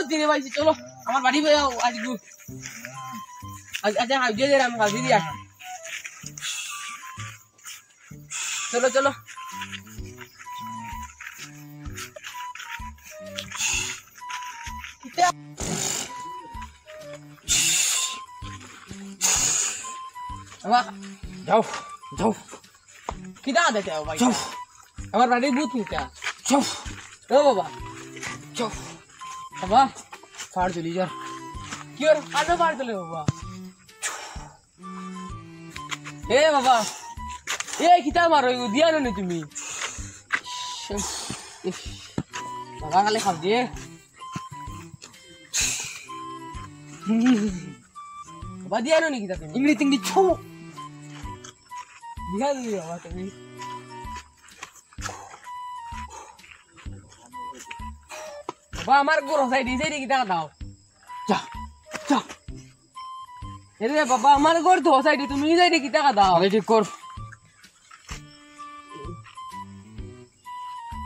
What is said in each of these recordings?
বহুত দিনে পাইছি চলো আমার বাড়ি যাও আজ গু আচ্ছা হাউজে দে আমি হাউজে দিয়া চলো চলো যাও যাও কিটা দেতে हो भाई যাও আমার বাড়ি ভূত কিটা যাও ও বাবা যাও বাবা ফাড় চলি যা কি আর আনো বার চলে বাবা এ বাবা এ কিটা মারো দিয়া নি তুমি বাবা খালি খাব দিয়ে বাবা দিয়া নি কিটা তুমি ইংলি তিংলি ছো দিয়া নি বাবা তুমি বাবা আমার গরো সাইড দিছে কিটা দাও যা যা এরে বাবা আমার গর তো সাইড তুমি যাই কি টাকা দাও আরে ঠিক কর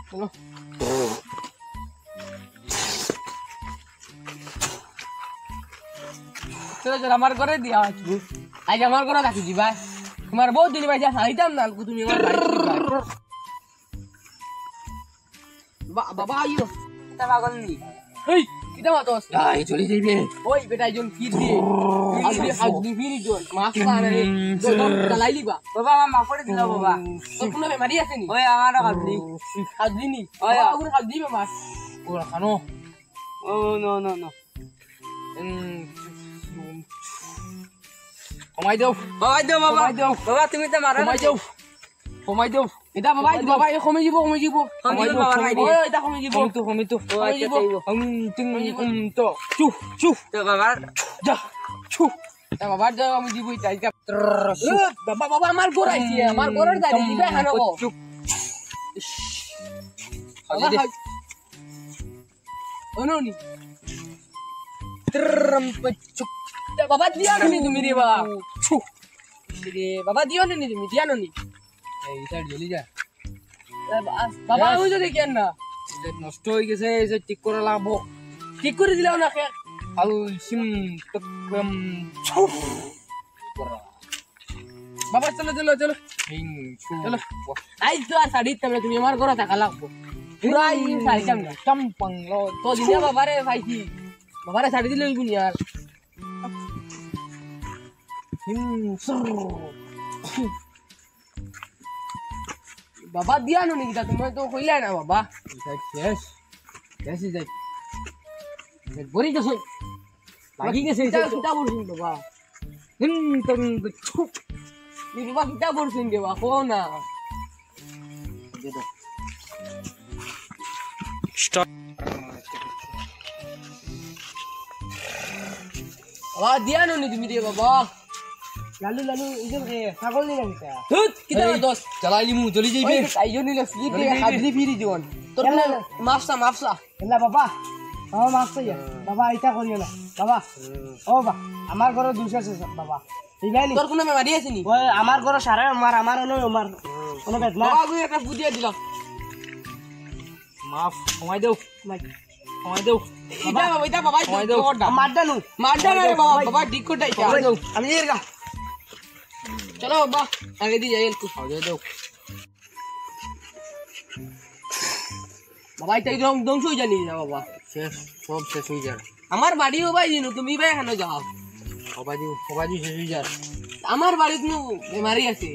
চলো চলো চলো আমার ঘরে দিয়া আছি আজ আমার ঘরে থাকি দিবা তোমার বহুত দিন পাইছা খাইতাম না তুমি আমার বাড়ি দিবা বাবা আইও তা পাগল নি এই কিটা মাতস এই চলি যাইবে ওই বেটা একজন ফির দিয়ে আজদি ফিরি জন মাছ পারে জন চালাইলি বা বাবা আমার মাফ করে দিল বাবা তো কোনো বেমারি আছে নি ওই আমারও খাবলি আজদি নি ওই আগুন খাজদি বে মাছ ওরা খানো ও নো নো নো কমাই দাও বাবা দাও বাবা কমাই দাও বাবা তুমি তো মারো কমাই দাও কমাই দাও এটা বাবা বাবা এ কমে যাব ওই এটা কমে যাব কমি তো ও আচ্ছা তিং তো চু চু তো বাবা যা চু তা বাবা দাও আমি দিব এটা এটা বাবা বাবা আমার ঘর আইছি আমার ঘরের দাঁড়ি দিবে হানো চু বাবা ওননি ত্রম চু বাবা দিয়া নি তুমি রে বাবা চু রে বাবা দিও নি তুমি দিয়া নি এই সাইড জলি যা বাবা ওই যদি কেন না নষ্ট হয়ে গেছে এই যে ঠিক করে লাগবো ঠিক করে দিলাও না কে আল সিম তকম চু বাবা চলো চলো চলো হিং চু চলো আইজ তো আর শাড়ি তোমরা তুমি আমার ঘরে থাকা লাগবো পুরা এই শাড়ি চামড়া চম্পং লো তো দিনে বাবারে পাইছি বাবারে শাড়ি দিলে হইবনি আর হিং সুর বাবা দিয়া নি কিটা তুমি তো কইলা না বাবা সাইড শেষ শেষ যাই বড়ি গেছে লাগি গেছে কিটা কিটা বলছিস বাবা হিং তং চু নি বাবা কিটা বলছিস রে বাবা কো না স্টার্ট বাবা দিয়া নি তুমি রে বাবা লালু লালু ইজন রে ছাগল নি কিটা হুত কিটা দোস চালাইলি মু চলি যাইবে ওই আইজন নি লসি দে হাবলি ফিরি দিওন তোর মাফসা মাফসা এলা বাবা বাবা মাফ করিয়া বাবা এটা করিও না বাবা ও বাবা আমার ঘরে দুইশ আছে বাবা দিবাইনি তোর কোনো বেমারি আছে নি ওই আমার ঘরে সারা আমার হলো আমার কোনো বেদনা বাবা গুই একটা বুদিয়া দিলাম মাফ কমাই দেও নাই কমাই দেও এটা বাবা কমাই দাও। মারডা নু মারডা না রে বাবা বাবা ঠিক করে কমাই দেও আমি এর গা চলো বাবা আগে দি যাই একটু আগে দেও বাবা এটা একদম ধ্বংস হয়ে জানি না বাবা শেষ সব শেষ হয়ে যায় আমার বাড়ি ও ভাই জিনু তুমি ভাই এখানে যাও সবাই শেষ হয়ে যায় আমার বাড়িতে নু বেমারি আছে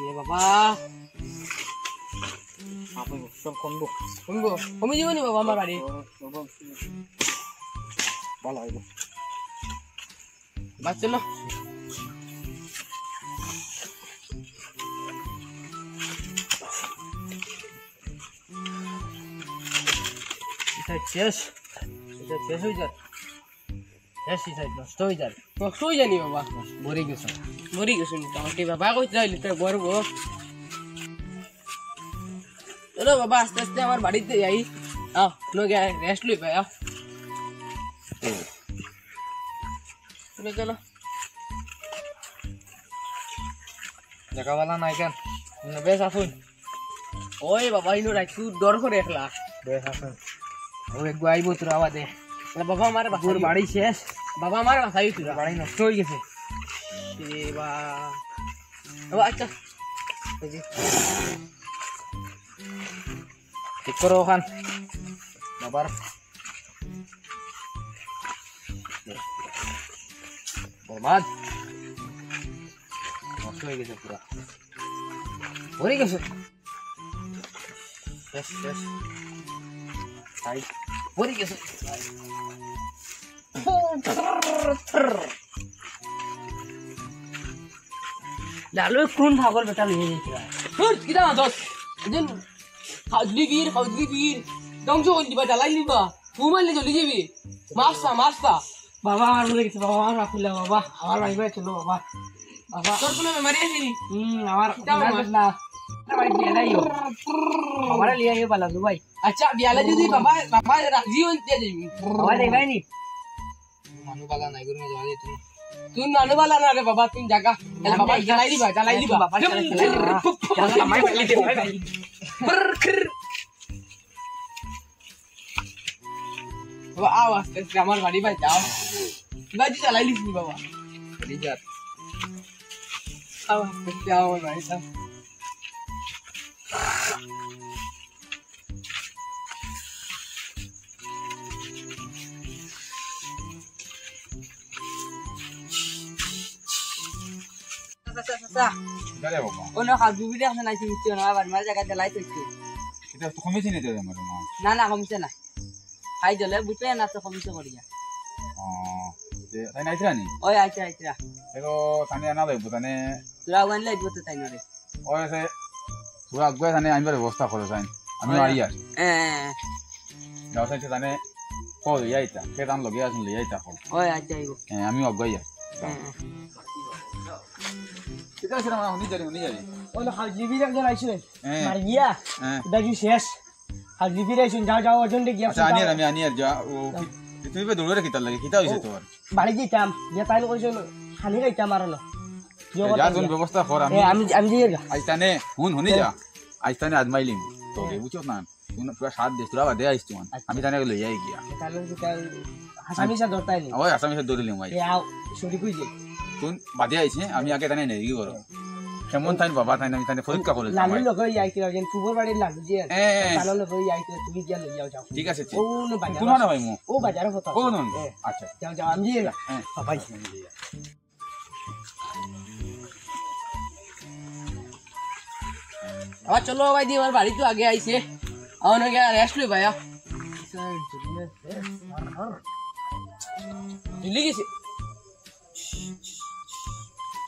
এ বাবা আপনি সব কমবো শুনবো কমে যাবো নি বাবা আমার বাড়ি ভালো হইব বাস চলো এটা শেষ হয়ে যায় শেষ নষ্ট হয়ে যায় কষ্ট হয়ে জানি বাবা মরে গেছে মরি গেছো মোটামুটি বাবা কইতে যাইলে তো বলবো চলো বাবা আস্তে আস্তে আমার বাড়িতে যাই আও লোকে রেস্ট লই পাই আও চলো চলো দেখাবালা নাই কেন বেশ আসুন ওই বাবা ইনো রাখু ডর করে একলা বেশ আসুন ও একবার আইবো তোর আওয়াজে বাবা আমার তোর বাড়ি শেষ বাবা আমার বাসাই তুরা বাড়ি নষ্ট হয়ে গেছে আচ্ছা ঠিক করো ওখান বাবার বরবাদ নষ্ট হয়ে গেছে পুরা ভরে গেছে শেষ শেষ সাইড ভরে গেছে লালু কোন ভাগর বেটা লিয়ে যাইছিল কিটা দোস যেন হাজলি বীর ধ্বংস করে দিবা জ্বালাই দিবা ঘুমাইলে চলে যাবি মাস্তা বাবা আমার বলে গেছে বাবা আমার রাখলে বাবা আমার ভাইবা চলো বাবা বাবা তোর কোনো মেমারি আছে নি আমার না আমার বিয়ে নাই আমার লিয়ে আইও পালা ভাই আচ্ছা বিয়ালে যদি বাবা রাজি হইতে যাবি বাবা দেখবাই নি মানু বালা নাই করে যাওয়া যেত তুই নানু বালা না রে বাবা তুই জাগা এলা বাবা জ্বালাই দিবা বাবা আমায় পাইলে দে ভাই বাবা আও আস্তে আস্তে আমার বাড়ি ভাই যাও বাজি জ্বালাই দিস নি বাবা রিজাত আও আস্তে আস্তে আও আমার বাড়ি যাও Dale, papá. ওনো হাজুবিরে আছে নাই চিনতে না আবার মার জায়গা জ্বালাই তুইছে Kita tu kami sini tu dah macam mana? না না কমছে না খাই দিলে বুঝতে না তো কমছে করিয়া Oh, saya nak cerita ni. ওই আইছে আইছে Pero tanya nak lagi, tanya. তোরা ওয়ান লাইট বলতে তাই না রে Oh, saya. Surat gue tanya ambil ব্যবস্থা করে সাইন আমি বাড়ি আছি যাও সাইতে তane কল ইয়াইতা কেদান লগে আসুন লিয়াইতা কল ওই আইছে আইবো আমি অগইয়া ঠিক আছে না হুনি যাই ওই হাজলিবির একজন আইছে হ্যাঁ। মার গিয়া হ্যাঁ দেখি শেষ হাজলিবির আইছেন যাও যাও ওজন গিয়া আচ্ছা আমি যা ও তুমি বে দৌড়ে কিতা লাগে কিতা হইছে তোর বাড়ি যেতাম যে তাইলে কইছিল খালি গাইতাম মারানো যা তুন ব্যবস্থা কর আমি দিয়ে গা আজ তানে হুনি যা আজ তানে আজমাইলিম তো বুঝছ না তুই পুরা সাত দেশ তোরা বাদে আইছ তুই আমি তানে লইয়াই গিয়া তাহলে কি তাই হাসামিসা ধরতাই নি ওই আসামিসে দৌড়িলিম ভাই এ আও সরি কইছে তুই বাদে আইছে আমি আগে তানে নেই কি করো কেমন তাই বাবা তাই আমি তানে পরীক্ষা করে লালু লোক আইতে যেন ফুবর বাড়ির লালু যে হ্যাঁ। তাহলে লোক আইতে তুমি গিয়া লই যাও যাও ঠিক আছে ও নো বাজার কোন না ভাই মু ও বাজারে হতো কোন আচ্ছা যাও যাও আমি দিয়ে গা হ্যাঁ ভাই আবার চলো ভাই দি আমার বাড়ি তো আগে আইছে আওনো গিয়া রেস্ট লই ভাইয়া দিল্লি গেছে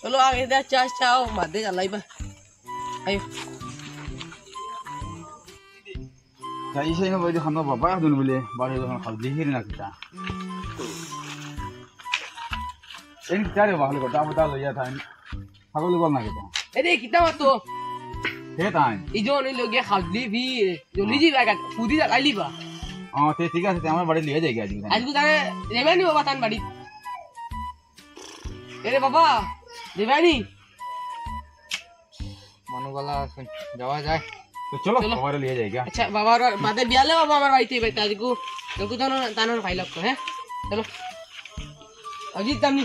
চলো আগে দে চা চাও মাদে জ্বালাইবা আই তাই সেই না বইতে খানো বাবা দুন বলে বাড়ি যখন খাবলি হিরে না কিটা এই চারে ভালো কথা আমরা লইয়া থাই ছাগল বল না কিটা এরে কিতা মাতো হে তাই ইজন এই লগে খাজলি ভি জলি জি লাগা পুদি লাগাইলিবা তে ঠিক আছে আমার বাড়ি লিয়ে যাই আজকে আজকে তারে রেবানি বাবা তান বাড়ি এরে বাবা রেবানি মানু বালা যাওয়া যায় তো চলো সবাই লিয়ে যাই গা আচ্ছা বাবার বাদে বিয়ালে বাবা আমার বাড়িতে বেটা আজকে তোকে তানোর ভাই লাগতো হ্যাঁ চলো অজিত দামনি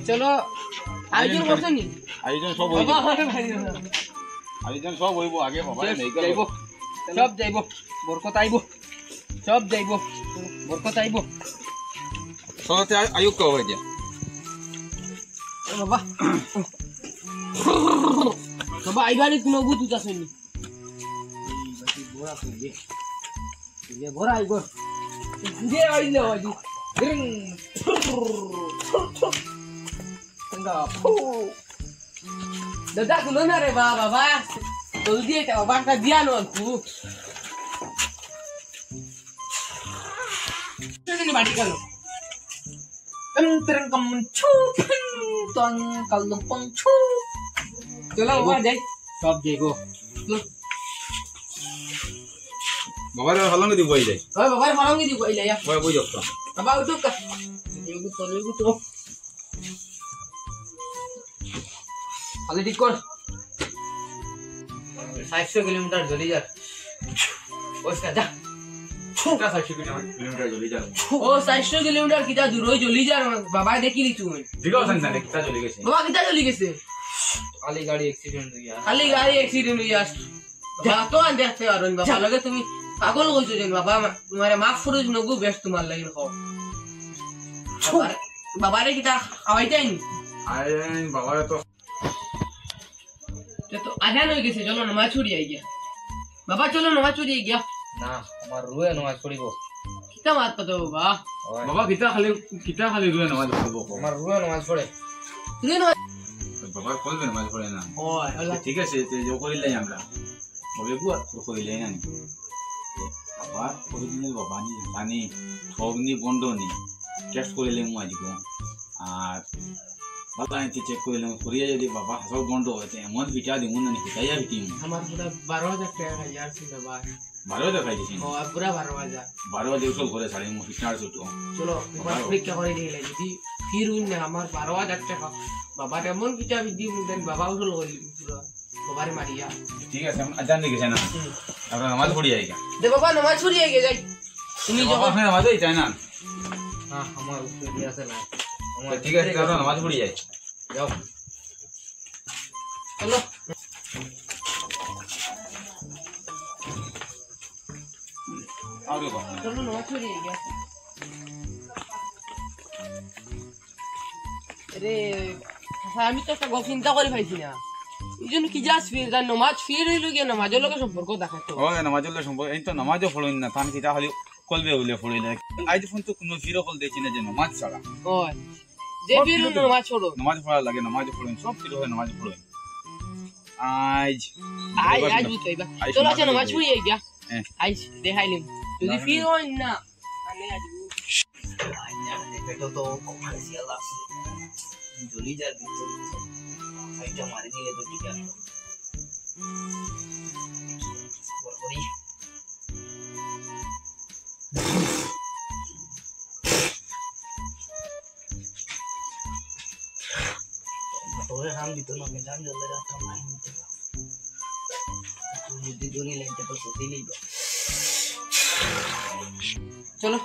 চলো আয়োজন করছো নি আয়োজন সব বাবা আমার ভাই আয়োজন সব হইব আগে বাবা নেই গেল যাইব সব যাইব বরকত আইব সব যাইব বরকত আইব সতে আয়ুক কও হই দিয়া বাবা বাবা আইবারে কোনো বুঝু যাসনি বড়া কইলে ইয়ে বড়া আইব যে আইলে হইদি গ্রিং তঙ্গা ফু দাদা কুলো না রে বাবা জলদি এটা বাবাটা দিয়া নো তু তুমি বাড়ি গেল terang kamu cupin tuang kalau pengcu চলো বাবা যাই সব যাইব বাবার হলং দি বই যাই ওই বাবা মারাঙ্গি দিব ইলা ইয়া বই বই যক্ত বাবা উঠো কা এগু তো খালি ঠিক কর 700 কিলোমিটার জলি যা ওসকা যা ছোটা 700 কিলোমিটার জলি যা ও 400 কিলোমিটার কিটা দূর হই জলি যা বাবা দেখি নি তুই দিগাও সান না কিটা জলি গেছে বাবা কিটা জলি গেছে খালি গাড়ি অ্যাক্সিডেন্ট হইয়া খালি গাড়ি অ্যাক্সিডেন্ট হই আস বাবা তো আন দেখতে আর বাবা লাগে তুমি পাগল কইছো যেন বাবা তোমারে মাফ ফরজ নগু বেশ তোমার লাগি খাও বাবারে কিটা খাওয়াইতাই নি আরে বাবারে তো তো আজান হয়ে গেছে চলো নামাজ ছুড়ি আই গিয়া বাবা চলো নামাজ ছুড়ি আই গিয়া না আমার রুয়ে নামাজ পড়িব কিটা মাত পাতো বাবা বাবা কিটা খালি রুয়ে নামাজ পড়বো আমার রুয়ে নামাজ পড়ে তুই নামাজ বাবা কইবে নামাজ পড়ে না ওই আল্লাহ ঠিক আছে তো যে করিলাই আমরা বলে বুয়া তো করিলাই না বাবা অরিজিনাল বাবা নি জানি ঠগনি বন্ডনি টেস্ট করিলে মু আজকে আর বাবা এতে চেক করিলে করিয়া যদি বাবা হাসো বন্ড হতে এমন বিটা দিমু না হিতাইয়া বিটি আমার পুরা 12000 টাকা হাজার ছিল বাবা 12 দেখাই দিছি ও পুরা 12000 12 দিবস ঘরে ছাড়ি মু ফিটনার ছুটো চলো একবার পরীক্ষা করে দিলে যদি ফির উইন না আমার 12000 টাকা বাবা এমন কিটা বিদি মুদেন বাবা উঠল করি পুরা বাবারে মারিয়া ঠিক আছে এখন আজান দিকে না আমরা নামাজ পড়ি আইগা দে বাবা নামাজ ছুড়ি আই গে যাই তুমি বাবা যখন আপনি নামাজই তাই না হ্যাঁ আমার উত্তর আছে না আমার ঠিক আছে আমরা নামাজ পড়ি যাই যাও চলো আরে বাবা চলো নামাজ ছুড়ি আই গে আরে আমি তো একটা গপ চিন্তা করে পাইছি না এই জন্য কি যাস ফির তার নামাজ ফির হইল গিয়ে নামাজের লগে সম্পর্ক দেখাতো ও নামাজুল্লাহ সম্পর্ক এই তো নামাজও পড়ইন না তান কিটা খালি কলবে বলে পড়ইলে আজ ফোন তো কোনো ফিরো কল দেছি না যে নামাজ ছাড়া ওই যে ফির নামাজ ছোড়ো নামাজ পড়া লাগে নামাজ পড়ইন সব ফিরো হয় নামাজ পড়ইন আজ আজ বুঝাইবা চলো আচ্ছা নামাজ ছুড়ি আই গিয়া আইস দেখাইলিম যদি ফির হই না মানে আজ পেটো তো কমার্শিয়াল আছে জলি যার ভিতর আইটা মারি দিলে তো ঠিক আছে করি তোরে হাম দিত না আমি জান জলে রাখতাম মারি নিতে তুই যদি জলি লাইতে তো দিলেই চলো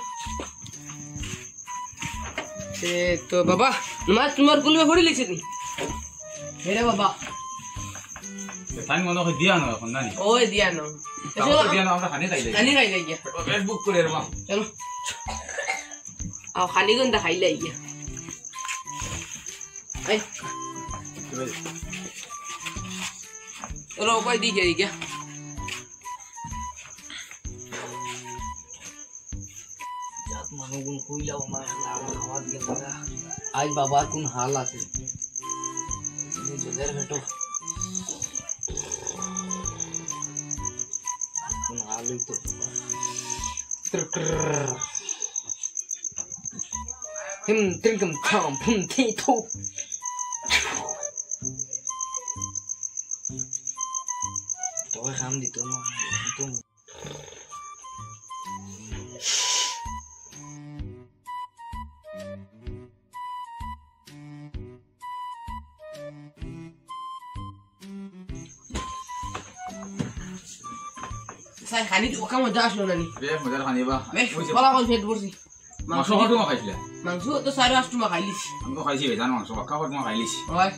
তো বাবা নামাজ তোমার কুলবে পড়ি লিখছে নি মেরে বাবা টাইম মনে হয় দিয়া না এখন নানি ওই দিয়া না চলো দিয়া না আমরা খানি খাইলে খালি খাই যাই গিয়া ফেসবুক করে রে মা চলো আও খালি গন্ধা খাই লাই গিয়া এই চলো ওপাই দি গিয়া মানুষগুলো কইলাও না আওয়াজ গেল আজ বাবার কোন হাল আছে জলের ভেটো কোন হাল হইতো ত্রিকম থাম ফুম থি থু তবে খাম দিত না সাই খানি ওকা মজা আসলো নানি রে মজার খানি বা বেশ বলা কোন ফেট পড়ছি মাংস কত খাইছিলে মাংস তো 8.5 টাকা খাইলিস আমি তো খাইছি জানো মাংস কাকা কত খাইলিস ওই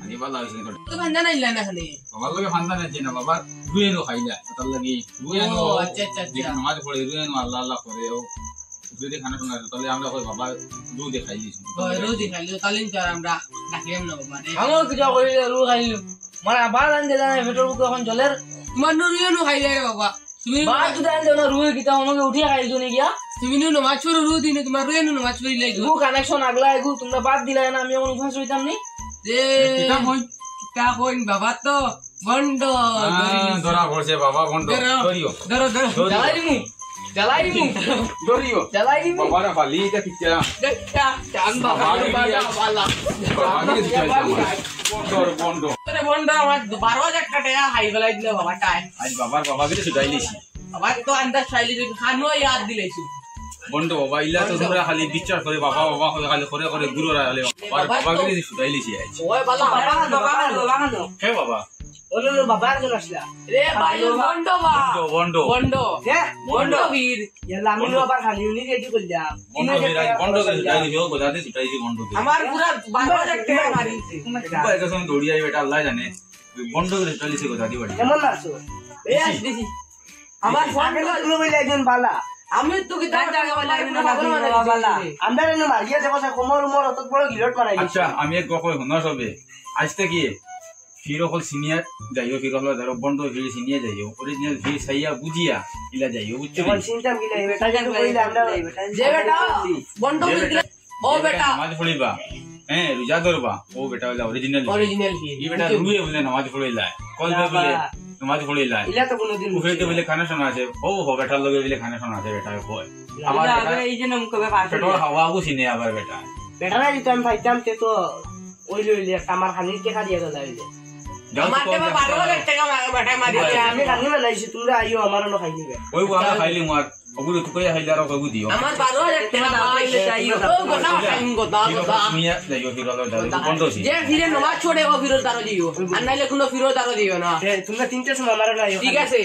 আনি বালা হইছে তো তো ভান্ডা নাই লানা খালি বাবার লগে ফান্দা না যে না বাবা রুয়েনো খাইলা তার লাগি রুয়েনো ও আচ্ছা আচ্ছা যে আচ্ছা নামাজ পড়ে রুয়েনো আল্লাহ আল্লাহ করে ও যদি খানা শোনা তাহলে আমরা কই বাবা দুধ খাইলিস ওই রোজ খাইলো তালিন চার আমরা ডাকিলাম না বাবা রে আমার কিছু করিলে রু খাইলো মানে আবার আন দিলা না ভেতর বুকে এখন জলের তোমার নুরিয়ানো খাইলে রে বাবা তুমি বাদ যদি আন দেও না রুয়ে কিতা আমাকে উঠিয়ে খাইছো নি গিয়া তুমি নো নামাজ পড়ো রোজ দিনে তোমার রুয়ানো নামাজ পড়ি লাগো গু কানেকশন আগলা গু তোমরা বাদ দিলা না আমি এমন উঠাস হইতাম নি যে কিতাব হই তা কইন বাবা তো বন্ড ধরা পড়ছে বাবা বন্ধ ধরিও ধরো ধরো জ্বালাই দিমু ধরিও জ্বালাই দিমু বাবারা ফালি এটা কিচ্ছা দেখা চান বাবা বাবা বালা বন্ধ আরে বন্ড আমার 12000 টাকা হাই বেলাই দিলে বাবা টাই আজ বাবার বাবাকে শুধাইলিছি বাবা তো আন্দাজ চাইলি যদি খানো ইয়াদ দিলাইছু বন্ধ বাবা ইলা তো তোমরা খালি বিচার করে বাবা বাবা খালি করে করে গুরু রালে বাবা গিয়ে শুধাই লিছি আছে ওই বালা হে বাবা ওলো বাবা একজন আসলা রে ভাই বন্ড বা বন্ধ বন্ড কে বন্ড বীর ইয়ালা আমি আবার খালি উনি রেডি করলাম বন্ধ করে যাই দিও গোদাতে ছুটাইছি বন্ধ করে আমার পুরা 12,000 টাকা মারিছে বাবা এটা সময় দৌড়ি আই বেটা আল্লাহ জানে বন্ধ করে ছুটাইছি গোদাতে বাড়ি কেমন আছো এ আসছি আমার ফোন আগে তো তুমি বলে একজন বালা আমি তো কি দাঁড়া জায়গা বলা আমি না বালা আমরা এনে মারিয়া যাবো কোমর উমর অত বড় গিলট মারাই আচ্ছা আমি এক কথা শুনাস হবে আজ থেকে ফির হল সিনিয়র যাইও ফির হল ধরো বন্ধ ফির সিনিয়র যাইও অরিজিনাল ফির সাইয়া বুঝিয়া ইলা যাইও বুঝছো যখন চিন্তা গিলা বেটা জান কইলা আমরা যে বেটা বন্ড বীর ও বেটা নামাজ পড়িবা হ্যাঁ রোজা ধরবা ও বেটা হলো অরিজিনাল অরিজিনাল বীর এই বেটা রুয়ে বলে নামাজ পড়িলা কলবে বলে নামাজ পড়িলা ইলা তো কোনদিন উফেতে বলে খানা শোনা আছে ও হো বেটার লগে বলে খানা শোনা আছে বেটা কয় আবার এই যে নাম কবে পাস পেটর হাওয়া বুঝিনে আবার বেটা বেটা না দিতাম পাইতাম তে তো ওই লইলে আমার খানির টাকা দিয়া গেল হইলে যাও আমার তো দেবা 12,000 টাকা বেটা মারিছে আমি খানি বানাইছি তোমরা আইও আমারও না খাই দিবে ওই আমরা খাইলি মার ওগুলো তো কইয়া খাইলা আর কইবু দিও আমার 12,000 টাকা পাইলে চাইও ও গোটা খাইম গোটা গোটা মিয়া যাইও ফির হলো বন্ধ ছি যে ফিরে নমাজ ছোড়ে ও ফিরত দারো দিও আর নাইলে কোনো ফিরত দারো দিও না তোমরা তিনটে সময় আমারও না আইও ঠিক আছে